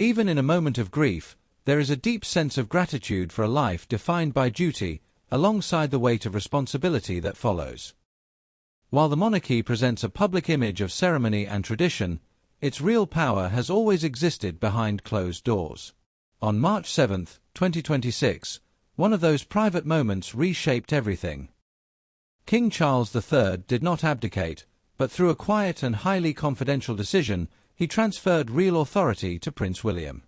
Even in a moment of grief, there is a deep sense of gratitude for a life defined by duty, alongside the weight of responsibility that follows. While the monarchy presents a public image of ceremony and tradition, its real power has always existed behind closed doors. On March 7, 2026, one of those private moments reshaped everything. King Charles III did not abdicate, but through a quiet and highly confidential decision, he transferred real authority to Prince William.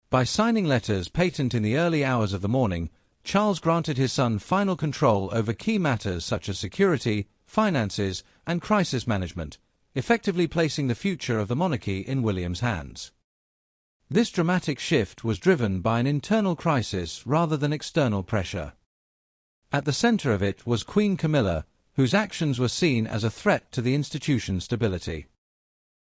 By signing letters patent in the early hours of the morning, Charles granted his son final control over key matters such as security, finances, and crisis management, effectively placing the future of the monarchy in William's hands. This dramatic shift was driven by an internal crisis rather than external pressure. At the center of it was Queen Camilla, whose actions were seen as a threat to the institution's stability.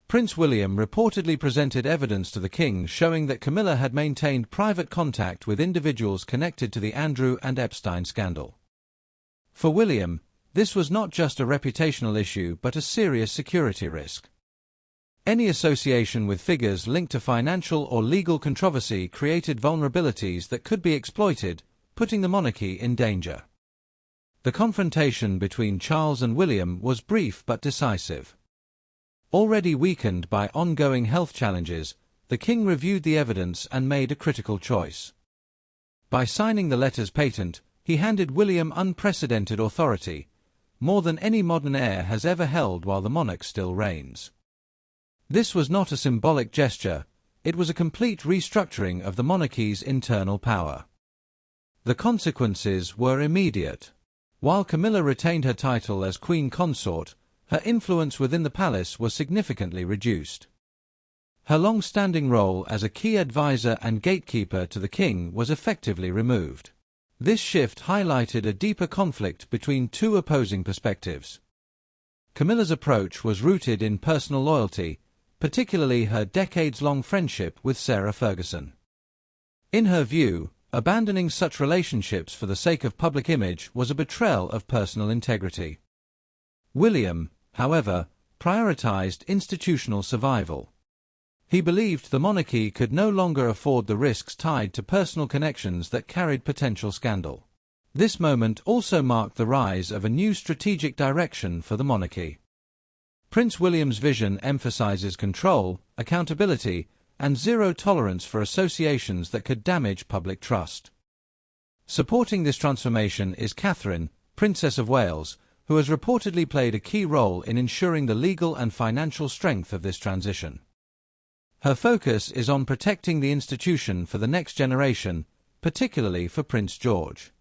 Prince William reportedly presented evidence to the king showing that Camilla had maintained private contact with individuals connected to the Andrew and Epstein scandal. For William, this was not just a reputational issue but a serious security risk. Any association with figures linked to financial or legal controversy created vulnerabilities that could be exploited, putting the monarchy in danger. The confrontation between Charles and William was brief but decisive. Already weakened by ongoing health challenges, the king reviewed the evidence and made a critical choice. By signing the letters patent, he handed William unprecedented authority, more than any modern heir has ever held while the monarch still reigns. This was not a symbolic gesture, it was a complete restructuring of the monarchy's internal power. The consequences were immediate. While Camilla retained her title as Queen Consort, her influence within the palace was significantly reduced. Her long-standing role as a key advisor and gatekeeper to the king was effectively removed. This shift highlighted a deeper conflict between two opposing perspectives. Camilla's approach was rooted in personal loyalty, particularly her decades-long friendship with Sarah Ferguson. In her view, abandoning such relationships for the sake of public image was a betrayal of personal integrity. William, however, prioritized institutional survival. He believed the monarchy could no longer afford the risks tied to personal connections that carried potential scandal. This moment also marked the rise of a new strategic direction for the monarchy. Prince William's vision emphasizes control, accountability, and zero tolerance for associations that could damage public trust. Supporting this transformation is Catherine, Princess of Wales, who has reportedly played a key role in ensuring the legal and financial strength of this transition. Her focus is on protecting the institution for the next generation, particularly for Prince George.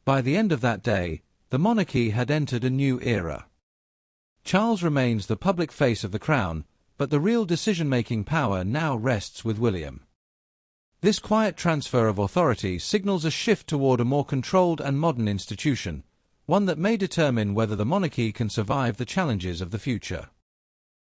By the end of that day, the monarchy had entered a new era. Charles remains the public face of the crown, but the real decision-making power now rests with William. This quiet transfer of authority signals a shift toward a more controlled and modern institution, one that may determine whether the monarchy can survive the challenges of the future.